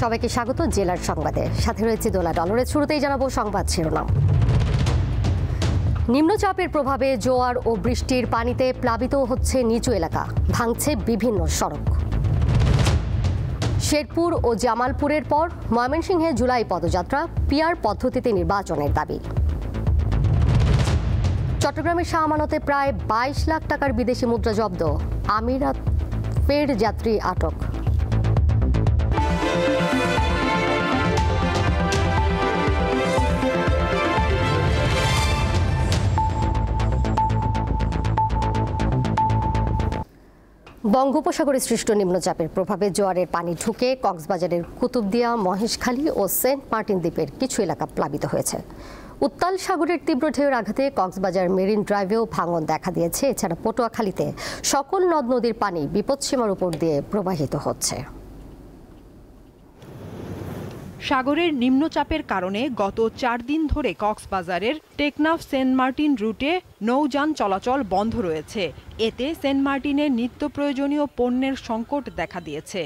সবাইকে স্বাগত জেলার সংবাদে। সাথে রয়েছে দোলা ডলরের। শুরুতেই জানাবো সংবাদ শিরোনাম। নিম্নচাপের প্রভাবে জোয়ার ও বৃষ্টির পানিতে প্লাবিত হচ্ছে নিচু এলাকা, ভাঙছে বিভিন্ন সড়ক। শেরপুর ও জামালপুরের পর ময়মনসিংহে জুলাই পদযাত্রা, পিআর পদ্ধতিতে নির্বাচনের দাবি। চট্টগ্রামের শাহ আমানতে প্রায় 22 লাখ টাকার বিদেশি মুদ্রা জব্দ, আমিরাত ফের যাত্রী আটক। বঙ্গোপসাগরে সৃষ্ট নিম্নচাপের প্রভাবে জোয়ারের পানি ঢুকে কক্সবাজারের কুতুবদিয়া, মহেশখালী ও সেন্ট মার্টিন দ্বীপের কিছু এলাকা প্লাবিত হয়েছে। উত্তাল সাগরের তীব্র ঢেউয়ের আঘাতে কক্সবাজার মেরিন ড্রাইভেও ভাঙন দেখা দিয়েছে। এছাড়া পটুয়াখালীতে সকল নদ নদীর পানি বিপদসীমার উপর দিয়ে প্রবাহিত হচ্ছে। সাগরের নিম্নচাপের কারণে গত 4 দিন ধরে কক্সবাজারের টেকনাফ সেন্ট মার্টিন রুটে নৌযান চলাচল বন্ধ রয়েছে। এতে সেন্ট মার্টিনে নিত্য প্রয়োজনীয় পণ্যের সংকট দেখা দিয়েছে।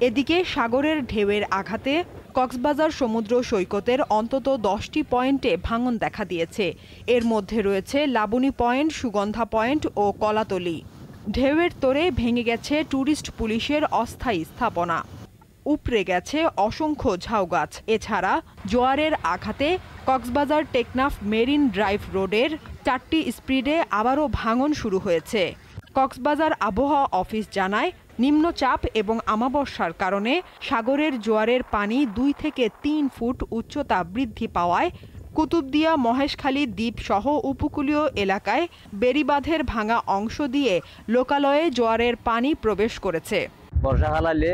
এদিকে সাগরের ঢেউয়ের আঘাতে কক্সবাজার সমুদ্র সৈকতের অন্তত 10টি পয়েন্টে ভাঙন দেখা দিয়েছে। এর মধ্যে রয়েছে লাবণী পয়েন্ট, সুগন্ধা পয়েন্ট ও কলাতলি। ঢেউয়ের তোড়ে ভেঙে গেছে ট্যুরিস্ট পুলিশের অস্থায়ী স্থাপনা, উপড়ে গেছে অসংখ্য ঝাউগাছ। এছাড়া জোয়ারের আঘাতে কক্সবাজার টেকনাফ মেরিন ড্রাইভ রোডের 4টি স্পিডে আবারও ভাঙন শুরু হয়েছে। কক্সবাজার আবহাওয়া অফিস জানায়, নিম্নচাপ এবং আমাবস্যার কারণে সাগরের জোয়ারের পানি 2 থেকে 3 ফুট উচ্চতা বৃদ্ধি পাওয়ায় কুতুবদিয়া, মহেশখালী দ্বীপ সহ উপকূলীয় এলাকায় বেড়িবাঁধের ভাঙা অংশ দিয়ে লোকালয়ে জোয়ারের পানি প্রবেশ করেছে। বর্ষাকাল আলে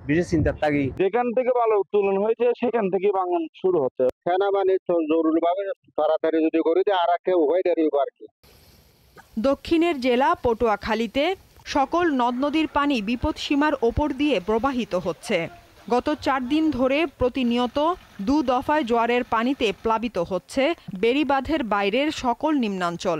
বিশেষ চিন্তার থাকি, যেখান থেকে ভালো উত্তোলন হয়েছে সেখান থেকে ভাঙন শুরু হচ্ছে। সেনাবাহিনী জরুরি ভাবে তাড়াতাড়ি যদি করে দেয় আর কেউ হয়ে দাঁড়িয়ে আর কি। দক্ষিণের জেলা পটুয়াখালীতে সকল নদ নদীর পানি বিপদসীমার ওপর দিয়ে প্রবাহিত হচ্ছে। গত 4 দিন ধরে প্রতিনিয়ত 2 দফায় জোয়ারের পানিতে প্লাবিত হচ্ছে বেড়িবাঁধের বাইরের সকল নিম্নাঞ্চল।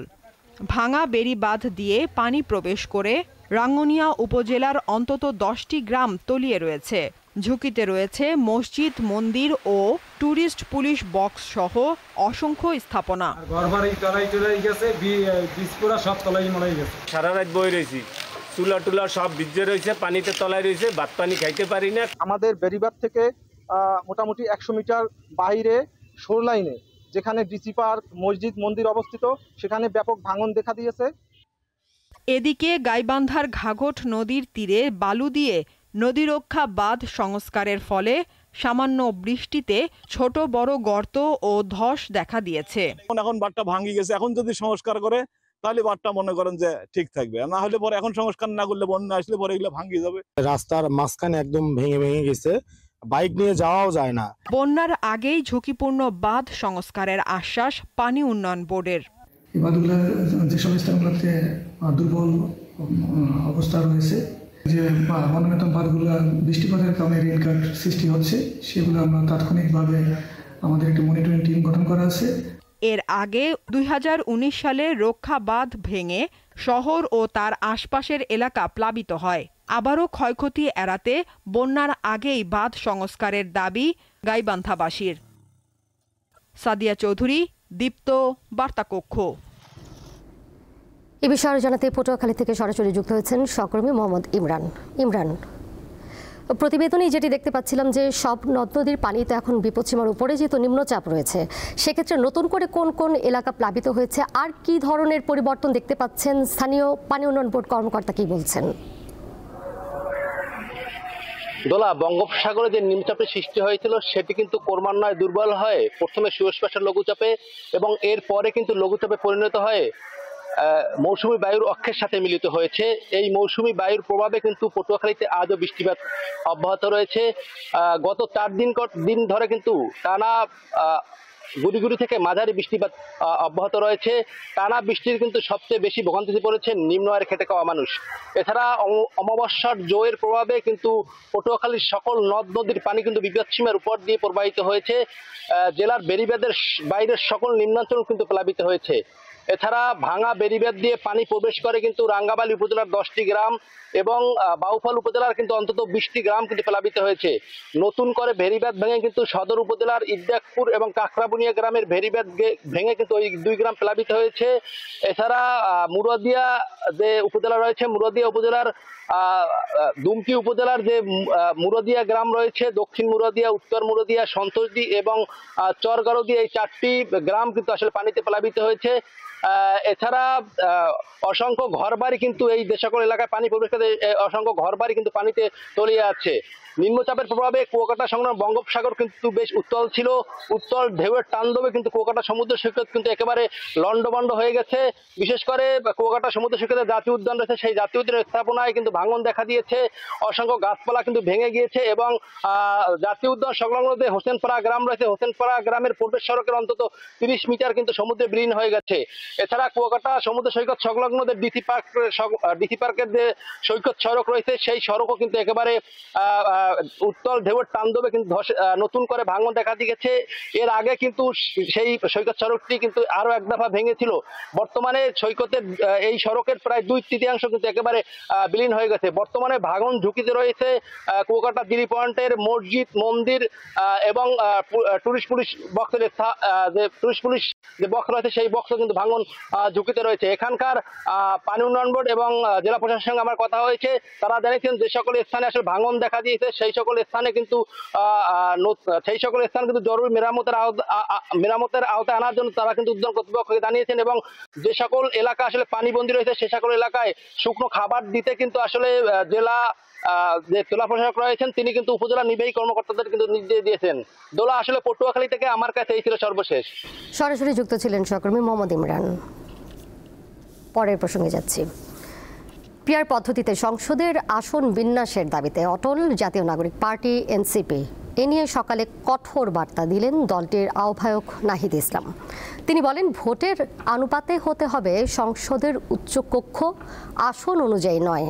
ভাঙা বেড়িবাঁধ দিয়ে পানি প্রবেশ করে রাঙ্গুনিয়া উপজেলার অন্তত 10টি গ্রাম তলিয়ে রয়েছে। ঝুঁকিতে রয়েছে মসজিদ, মন্দির ও ট্যুরিস্ট পুলিশ বক্স সহ অসংখ্য স্থাপনা। সারা রাত বই রয়েছি, চুলা টুলা সব ভিজে রয়েছে, পানিতে তলায় রয়েছে, ভাত পানি খাইতে পারি না। আমাদের বেড়িবাঁধ থেকে মোটামুটি 100 মিটার বাইরে শোর লাইনে যেখানে ডিসি পার্ক, মসজিদ, মন্দির অবস্থিত, সেখানে ব্যাপক ভাঙন দেখা দিয়েছে। এদিকে গাইবান্ধার ঘাঘট নদীর তীরে বালু দিয়ে নদীরক্ষা বাঁধ সংস্কারের ফলে সামান্য বৃষ্টিতে ছোট বড় গর্ত ও ধস দেখা দিয়েছে। এখন বাঁধটা ভাঙি গেছে, এখন যদি সংস্কার করে তাহলে বাঁধটা মনে করেন যে ঠিক থাকবে, না হলে পরে এখন সংস্কার না করলে বন্যা আসলে পরে এগুলো ভাঙি যাবে। রাস্তার মাঝখানে একদম ভেঙে গেছে, বাইক নিয়ে যাওয়াও যায় না। বন্যার আগেই ঝুঁকিপূর্ণ বাঁধ সংস্কারের আশ্বাস পানি উন্নয়ন বোর্ডের। এই বাঁধগুলোর যেসব স্থানগুলোতে দুর্বল অবস্থা রয়েছে, যে বন্যায়তন বাঁধগুলো বৃষ্টিপাতের কারণে রেলকাট সৃষ্টি হচ্ছে, সেগুলো আমরা তাৎক্ষণিকভাবে আমাদের একটি মনিটরিং টিম গঠন করা আছে। এর আগে 2019 সালে রক্ষা বাঁধ ভেঙে শহর ও তার আশপাশের এলাকা প্লাবিত হয়। আবারও ক্ষয়ক্ষতি এড়াতে বন্যার আগেই বাঁধ সংস্কারের দাবি গাইবান্ধাবাসীর। সাদিয়া চৌধুরী, দীপ্ত, বার্তাকক্ষ। এ বিষয়ে আরো জানাতে পটুয়াখালী থেকে সরাসরি যুক্ত হয়েছেন সহকর্মী মোহাম্মদ ইমরান। প্রতিবেদনে যেটি দেখতে পাচ্ছিলাম যে সব নদ নদীর পানি তো এখন বিপদসীমার উপরে, যেহেতু নিম্নচাপ রয়েছে, সেক্ষেত্রে নতুন করে কোন কোন এলাকা প্লাবিত হয়েছে আর কি ধরনের পরিবর্তন দেখতে পাচ্ছেন? স্থানীয় পানি উন্নয়ন বোর্ড কর্মকর্তা কি বলছেন? দোলা, বঙ্গোপসাগরে যে নিম্নচাপের সৃষ্টি হয়েছিল সেটি কিন্তু ক্রমান্বয়ে দুর্বল হয় প্রথমে সুয়েজ প্রেসার লঘুচাপে এবং এর পরে কিন্তু লঘুচাপে পরিণত হয় মৌসুমী বায়ুর অক্ষের সাথে মিলিত হয়েছে। এই মৌসুমী বায়ুর প্রভাবে কিন্তু পটুয়াখালীতে আজও বৃষ্টিপাত অব্যাহত রয়েছে। গত 4 দিন ধরে কিন্তু টানা গুড়ি থেকে মাঝারি বৃষ্টিপাত অব্যাহত রয়েছে। টানা বৃষ্টির কিন্তু সবচেয়ে বেশি ভোগান্তিতে পড়েছে নিম্ন আয়ের খেটে খাওয়া মানুষ। এছাড়া অমাবস্যার জোয়ের প্রভাবে কিন্তু পটুয়াখালীর সকল নদ নদীর পানি কিন্তু বিপদসীমার উপর দিয়ে প্রবাহিত হয়েছে। জেলার বেড়িবাঁধের বাইরের সকল নিম্নাঞ্চল কিন্তু প্লাবিত হয়েছে। এছাড়া ভাঙা বেড়িবাঁধ দিয়ে পানি প্রবেশ করে কিন্তু রাঙ্গামালী উপজেলার 10টি গ্রাম এবং বাউফল উপজেলার কিন্তু অন্তত 20টি গ্রাম কিন্তু প্লাবিত হয়েছে। নতুন করে বেড়িবাঁধ ভেঙে কিন্তু সদর উপজেলার ইদ্দাকপুর এবং কাকরাবুনিয়া গ্রামের বেড়িবাঁধ ভেঙে কিন্তু ওই 2 গ্রাম প্লাবিত হয়েছে। এছাড়া মুরাদিয়া যে উপজেলা রয়েছে, মুরাদিয়া উপজেলার দুমকি উপজেলার যে মুরাদিয়া গ্রাম রয়েছে, দক্ষিণ মুরাদিয়া, উত্তর মুরাদিয়া, সন্তোষদি এবং চরগারদি, এই 4টি গ্রাম কিন্তু আসলে পানিতে প্লাবিত হয়েছে। এছাড়া অসংখ্য ঘরবাড়ি কিন্তু এই যে সকল এলাকায় পানি প্রবেশ করে, অসংখ্য ঘরবাড়ি কিন্তু পানিতে তলিয়ে আছে। নিম্নচাপের প্রভাবে কুয়াকাটা সংলগ্ন বঙ্গোপসাগর কিন্তু বেশ উত্তাল ছিল। উত্তাল ঢেউয়ের তাণ্ডবে কিন্তু কুয়াকাটা সমুদ্র সৈকত কিন্তু একেবারে লন্ডভন্ড হয়ে গেছে। বিশেষ করে কুয়াকাটা সমুদ্র সৈকতে জাতীয় উদ্যান রয়েছে, সেই জাতীয় উদ্যানের স্থাপনায় কিন্তু ভাঙন দেখা দিয়েছে। অসংখ্য গাছপালা কিন্তু ভেঙে গিয়েছে এবং জাতীয় উদ্যান সংলগ্ন যে হোসেনপাড়া গ্রাম রয়েছে, হোসেনপাড়া গ্রামের প্রবেশ সড়কের অন্তত 30 মিটার কিন্তু সমুদ্রে বিলীন হয়ে গেছে। এছাড়া কুয়াকাটা সমুদ্র সৈকত সংলগ্ন যে ডিসি পার্কের যে সৈকত সড়ক রয়েছে, সেই সড়কও কিন্তু একেবারে উত্তাল ঢেউয়ের তাণ্ডবে কিন্তু নতুন করে ভাঙন দেখা দিয়েছে। এর আগে কিন্তু সেই সৈকত সড়কটি কিন্তু আরো এক দফা ভেঙেছিল। বর্তমানে সৈকতের এই সড়কের প্রায় 2/3 কিন্তু একেবারে বিলীন হয়ে গেছে। বর্তমানে ভাঙন ঝুঁকিতে রয়েছে কুয়াকাটা দিরি পয়েন্টের মসজিদ, মন্দির এবং টুরিস্ট পুলিশ বক্সের যে টুরিস্ট পুলিশ যে বক্স রয়েছে, সেই বক্সও কিন্তু ভাঙন ঝুঁকিতে রয়েছে। এখানকার পানি উন্নয়ন বোর্ড এবং জেলা প্রশাসনের সঙ্গে আমার কথা হয়েছে, তারা জানিয়েছেন যে সকল স্থানে আসলে ভাঙন দেখা দিয়েছে সেই সকল স্থানে কিন্তু জরুরি মেরামতের আওতায় আনার জন্য তারা কিন্তু উদ্যান কর্তৃপক্ষকে জানিয়েছেন এবং যে সকল এলাকা আসলে পানিবন্দী রয়েছে সে সকল এলাকায় শুকনো খাবার দিতে কিন্তু আসলে জেলা প্রশাসক রয়েছেন তিনি কিন্তু উপজেলা নির্বাহী কর্মকর্তাদের কিন্তু নির্দেশ দিয়েছেন। দোলা, আসলে পটুয়াখালী থেকে আমার কাছে এই ছিল সর্বশেষ। সরাসরি যুক্ত ছিলেন সহকর্মী মোহাম্মদ ইমরান। পরের প্রসঙ্গে যাচ্ছি। পিআর পদ্ধতিতে সংসদের আসন বিন্যাসের দাবিতে অটল জাতীয় নাগরিক পার্টি এনসিপি এ নিয়ে সকালে কঠোর বার্তা দিলেন দলটির আহ্বায়ক নাহিদ ইসলাম। তিনি বলেন, ভোটের আনুপাতে হতে হবে সংসদের উচ্চকক্ষ, আসন অনুযায়ী নয়।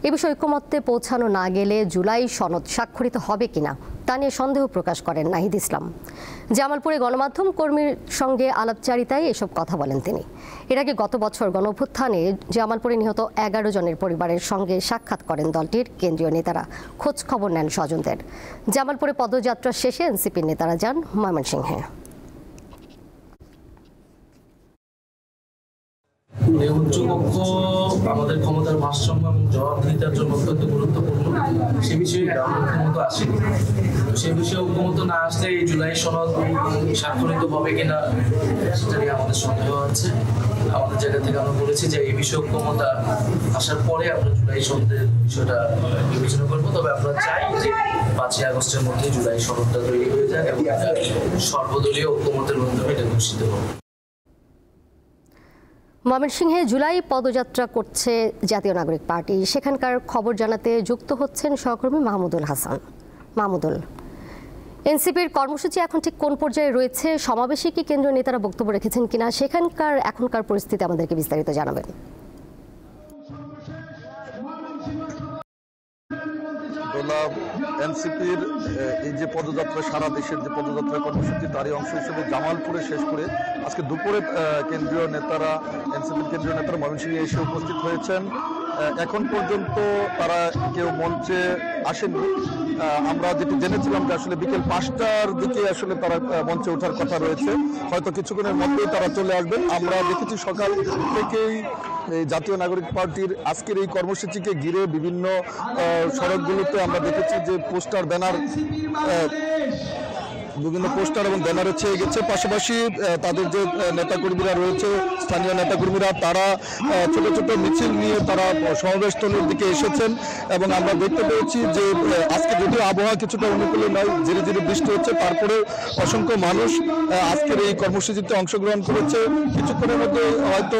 এ বিষয়ে ঐকমত্যে পৌঁছানো না গেলে জুলাই সনদ স্বাক্ষরিত হবে কিনা তা নিয়ে সন্দেহ প্রকাশ করেন নাহিদ ইসলাম। জামালপুরে গণমাধ্যম কর্মীর সঙ্গে আলাপচারিতায় এসব কথা বলেন তিনি। এর আগে গত বছর গণঅভ্যুত্থানে জামালপুরে নিহত 11 জনের পরিবারের সঙ্গে সাক্ষাৎ করেন দলটির কেন্দ্রীয় নেতারা, খোঁজ খবর নেন স্বজনদের। জামালপুরে পদযাত্রা শেষে এনসিপির নেতারা যান ময়মনসিংহে। উচ্চকক্ষ আমাদের ক্ষমতার ভারসাম্য এবং জবাবদিহিতার জন্য অত্যন্ত গুরুত্বপূর্ণ। সে বিষয়ে ঐক্যমত আসেনি। সে বিষয়ে ঐক্যমত না আসলে এই জুলাই সনদ স্বাক্ষরিত হবে কিনা সেটা নিয়ে আমাদের সন্দেহ আছে। আমাদের জায়গা থেকে আমরা বলেছি যে এই বিষয়ে ঐক্যমত আসার পরে আমরা জুলাই সনদের বিষয়টা বিবেচনা করবো। তবে আমরা চাই যে 5ই আগস্টের মধ্যে জুলাই সনদটা তৈরি হয়ে যায় এবং সর্বদলীয় ঐক্যমতের মাধ্যমে এটা ঘোষিত হবে। ময়মনসিংহে জুলাই পদযাত্রা করছে জাতীয় নাগরিক পার্টি। সেখানকার খবর জানাতে যুক্ত হচ্ছেন সহকর্মী মাহমুদুল হাসান। মাহমুদুল, এনসিপির কর্মসূচি এখন ঠিক কোন পর্যায়ে রয়েছে? সমাবেশে কি কেন্দ্রীয় নেতারা বক্তব্য রেখেছেন কিনা? সেখানকার এখনকার পরিস্থিতি আমাদেরকে বিস্তারিত জানাবেন। এনসিপির এই যে পদযাত্রা, সারা দেশের যে পদযাত্রা কর্মসূচি, তারই অংশ হিসেবে জামালপুরে শেষ করে আজকে দুপুরে কেন্দ্রীয় নেতারা, এনসিপির কেন্দ্রীয় নেতারা ময়মনসিংহে এসে উপস্থিত হয়েছেন। এখন পর্যন্ত তারা কেউ মঞ্চে আসেননি। আমরা যেটি জেনেছিলাম যে আসলে বিকেল 5টার দিকে আসলে তারা মঞ্চে ওঠার কথা রয়েছে, হয়তো কিছুক্ষণের মধ্যেই তারা চলে আসবেন। আমরা দেখেছি সকাল থেকেই এই জাতীয় নাগরিক পার্টির আজকের এই কর্মসূচিকে ঘিরে বিভিন্ন সড়কগুলোতে আমরা দেখেছি যে পোস্টার, ব্যানার, বিভিন্ন পোস্টার এবং ব্যানারে ছেয়ে গেছে। পাশাপাশি তাদের যে নেতাকর্মীরা রয়েছে, স্থানীয় নেতাকর্মীরা, তারা ছোট ছোট মিছিল নিয়ে তারা সমাবেশস্থলের দিকে এসেছেন এবং আমরা দেখতে পেয়েছি যে আজকে যদিও আবহাওয়া কিছুটা অনুকূলে নয়, ধীরে ধীরে বৃষ্টি হচ্ছে, তারপরে অসংখ্য মানুষ আজকের এই কর্মসূচিতে অংশগ্রহণ করেছে। কিছুক্ষণের মধ্যে হয়তো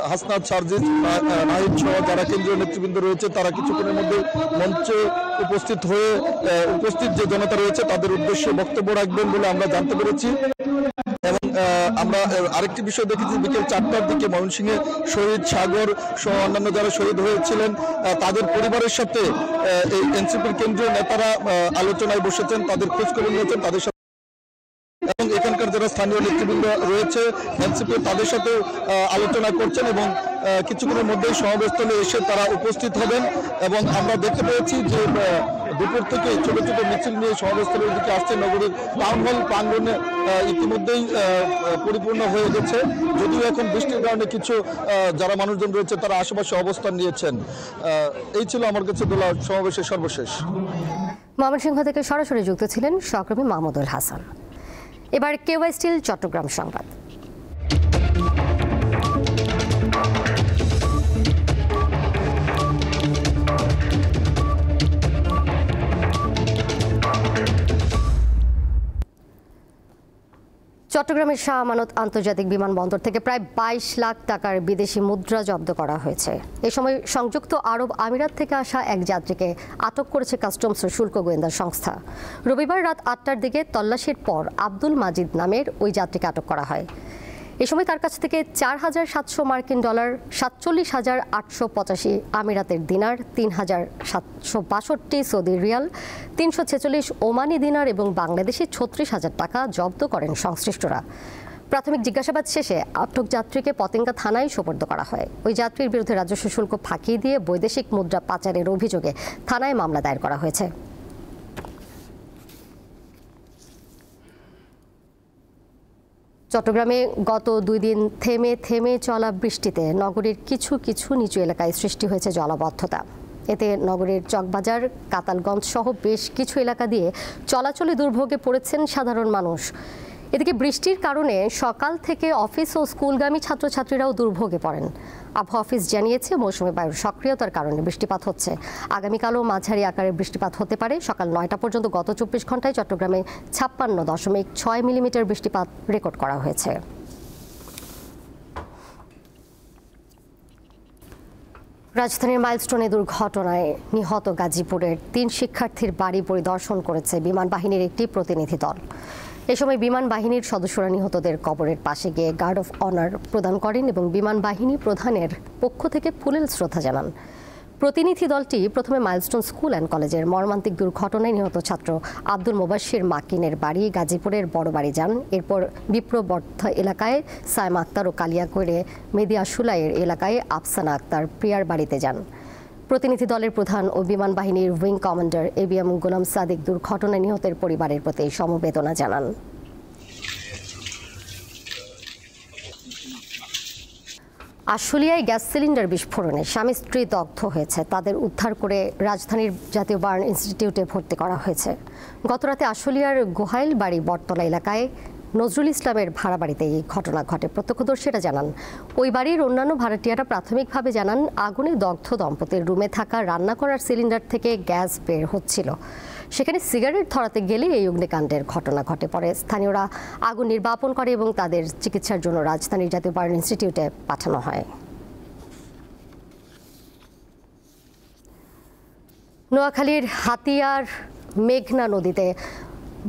হাসনাত, সার্জিস, নাহিদ সহ যারা কেন্দ্রীয় নেতৃবৃন্দ রয়েছে তারা কিছুক্ষণের মধ্যে মঞ্চে উপস্থিত হয়ে উপস্থিত যে জনতা রয়েছে তাদের উদ্দেশ্যে বক্তব্য রাখবেন বলে আমরা জানতে পেরেছি। এবং আমরা আরেকটি বিষয় দেখেছি, বিকেল 4টার দিকে ময়মনসিংহে শহীদ সাগর সহ অন্যান্য যারা শহীদ হয়েছিলেন তাদের পরিবারের সাথে এই এনসিপির কেন্দ্রীয় নেতারা আলোচনায় বসেছেন, তাদের খোঁজখবর নিয়েছেন, তাদের সাথে এবং এখানকার যারা স্থানীয় নেতৃবৃন্দ রয়েছে এনসিপি তাদের সাথে আলোচনা করছেন এবং কিছুক্ষণের মধ্যেই সমাবেশস্থলে এসে তারা উপস্থিত হবেন। এবং আমরা দেখতে পেয়েছি যে দুপুর থেকে ছোট ছোট মিছিল নিয়ে সমাবেশস্থলের দিকে আসছে। নগরীর টাউন হল প্রাঙ্গণে ইতিমধ্যেই পরিপূর্ণ হয়ে গেছে, যদিও এখন বৃষ্টির কারণে কিছু যারা মানুষজন রয়েছে তারা আশেপাশে অবস্থান নিয়েছেন। এই ছিল আমার কাছে দোলা সমাবেশের সর্বশেষ। ময়মনসিংহ থেকে সরাসরি যুক্ত ছিলেন সহকর্মী মাহমুদুল হাসান। এবার কেওয়াই স্টিল চট্টগ্রাম সংবাদ। চট্টগ্রামের শাহ আমানত আন্তর্জাতিক বিমানবন্দর থেকে প্রায় 22 লাখ টাকার বিদেশি মুদ্রা জব্দ করা হয়েছে। এ সময় সংযুক্ত আরব আমিরাত থেকে আসা এক যাত্রীকে আটক করেছে কাস্টমস ও শুল্ক গোয়েন্দা সংস্থা। রবিবার রাত 8টার দিকে তল্লাশির পর আব্দুল মাজিদ নামের ওই যাত্রীকে আটক করা হয়। এ সময় তার কাছ থেকে 4,700 মার্কিন ডলার, 47,885 আমিরাতের দিনার, 3,762 সৌদি রিয়াল, 346 ওমানি দিনার এবং বাংলাদেশি 36,000 টাকা জব্দ করেন সংশ্লিষ্টরা। প্রাথমিক জিজ্ঞাসাবাদ শেষে আটক যাত্রীকে পতেঙ্গা থানায় সোপর্দ করা হয়। ওই যাত্রীর বিরুদ্ধে রাজস্ব শুল্ক ফাঁকি দিয়ে বৈদেশিক মুদ্রা পাচারের অভিযোগে থানায় মামলা দায়ের করা হয়েছে। চট্টগ্রামে গত 2 দিন থেমে থেমে চলা বৃষ্টিতে নগরীর কিছু কিছু নিচু এলাকায় সৃষ্টি হয়েছে জলাবদ্ধতা। এতে নগরীর চকবাজার, কাতালগঞ্জ সহ বেশ কিছু এলাকা দিয়ে চলাচলে দুর্ভোগে পড়েছেন সাধারণ মানুষ। এদিকে বৃষ্টির কারণে সকাল থেকে অফিস ও স্কুলগামী ছাত্রছাত্রীরাও দুর্ভোগে পড়েন। আবহাওয়া অফিস জানিয়েছে মৌসুমী বায়ুর সক্রিয়তার কারণে বৃষ্টিপাত হচ্ছে। আগামীকালও মাঝারি আকারের বৃষ্টিপাত হতে পারে। সকাল 9টা পর্যন্ত গত 24 ঘন্টায় চট্টগ্রামে 56.6 মিলিমিটার বৃষ্টিপাত রেকর্ড করা হয়েছে। রাজধানীর মাইলস্টোনে দুর্ঘটনায় নিহত গাজীপুরের 3 শিক্ষার্থীর বাড়ি পরিদর্শন করেছে বিমান বাহিনীর একটি প্রতিনিধি দল। এ সময় বিমান বাহিনীর সদস্যরা নিহতদের কবরের পাশে গিয়ে গার্ড অফ অনার প্রদান করেন এবং বিমান বাহিনী প্রধানের পক্ষ থেকে ফুলেল শ্রদ্ধা জানান। প্রতিনিধি দলটি প্রথমে মাইলস্টোন স্কুল অ্যান্ড কলেজের মর্মান্তিক দুর্ঘটনায় নিহত ছাত্র আব্দুল মোবাশ্বির মাকিনের বাড়ি গাজীপুরের বড় বাড়ি যান। এরপর বিপ্রবর্ধ এলাকায় সাইমা আক্তার ও কালিয়াকৈরে মেদিয়া সুলাইয়ের এলাকায় আফসানা আক্তার প্রিয়ার বাড়িতে যান। প্রতিনিধি দলের প্রধান ও বিমান বাহিনীর উইং কমান্ডার এবিএম গোলাম সাদিক দুর্ঘটনায় নিহতের পরিবারের প্রতি সমবেদনা জানান। আশুলিয়ায় গ্যাস সিলিন্ডার বিস্ফোরণে স্বামী স্ত্রী দগ্ধ হয়েছে। তাদের উদ্ধার করে রাজধানীর জাতীয় বার্ন ইনস্টিটিউটে ভর্তি করা হয়েছে। গতরাতে আশুলিয়ার গোহাইল বাড়ি বটতলা এলাকায় নজরুল ইসলামের ভাড়া বাড়িতে এই ঘটনা ঘটে। প্রত্যক্ষদর্শীরা জানান, ওই বাড়ির অন্যান্য ভাড়াটিয়ারা প্রাথমিকভাবে জানান আগুনে দগ্ধ দম্পতির রুমে থাকা রান্না করার সিলিন্ডার থেকে গ্যাস বের হচ্ছিল। সেখানে সিগারেট ধরাতে গেলে এই অগ্নিকাণ্ডের ঘটনা ঘটে। পরে স্থানীয়রা আগুন নির্বাপন করে এবং তাদের চিকিৎসার জন্য রাজধানীর জাতীয় বার্ন ইনস্টিটিউটে পাঠানো হয়। নোয়াখালীর হাতিয়ার মেঘনা নদীতে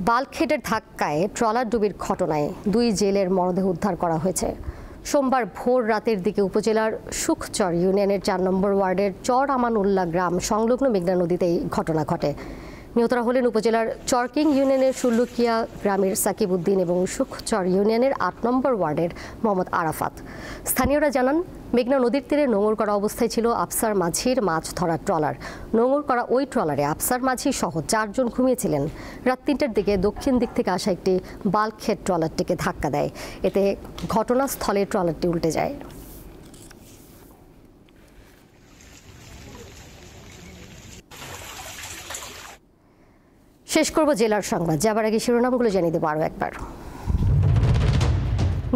বাল্কহেডের ধাক্কায় ট্রলার ডুবির ঘটনায় 2 জেলের মরদেহ উদ্ধার করা হয়েছে। সোমবার ভোর রাতের দিকে উপজেলার সুখচর ইউনিয়নের 4 নম্বর ওয়ার্ডের চর আমানুল্লাহ গ্রাম সংলগ্ন মেঘনা নদীতে এই ঘটনা ঘটে। নিহতরা হলেন উপজেলার চরকিং ইউনিয়নের সুল্লুকিয়া গ্রামের সাকিব উদ্দিন এবং সুখচর ইউনিয়নের 8 নম্বর ওয়ার্ডের মোহাম্মদ আরাফাত। স্থানীয়রা জানান, মেঘনা নদীর তীরে নোঙর করা অবস্থায় ছিল আফসার মাঝির মাছ ধরার ট্রলার। নোঙর করা ওই ট্রলারে আফসার মাঝি সহ 4 জন ঘুমিয়েছিলেন। রাত 3টার দিকে দক্ষিণ দিক থেকে আসা একটি বাল্কহেড ট্রলারটিকে ধাক্কা দেয়। এতে ঘটনাস্থলে ট্রলারটি উল্টে যায়। শেষ করব জেলার সংবাদ, যাবার আগে শিরোনামগুলো জানিয়ে দেবো আরও একবার।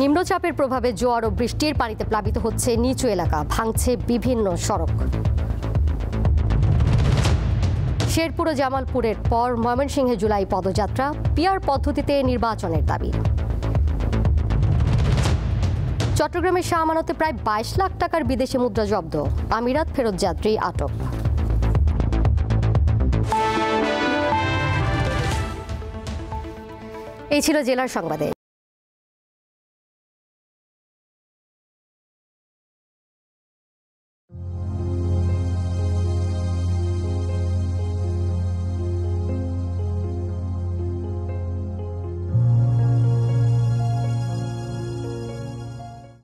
নিম্নচাপের প্রভাবে জোয়ার ও বৃষ্টির পানিতে প্লাবিত হচ্ছে নিচু এলাকা, ভাঙছে বিভিন্ন সড়ক। শেরপুর ও জামালপুরের পর ময়মনসিংহে জুলাই পদযাত্রা, পিআর পদ্ধতিতে নির্বাচনের দাবি। চট্টগ্রামের শাহ আমানতে প্রায় 22 লাখ টাকার বিদেশি মুদ্রা জব্দ, আমিরাত ফেরত যাত্রী আটক। এই ছিল জেলার সংবাদে।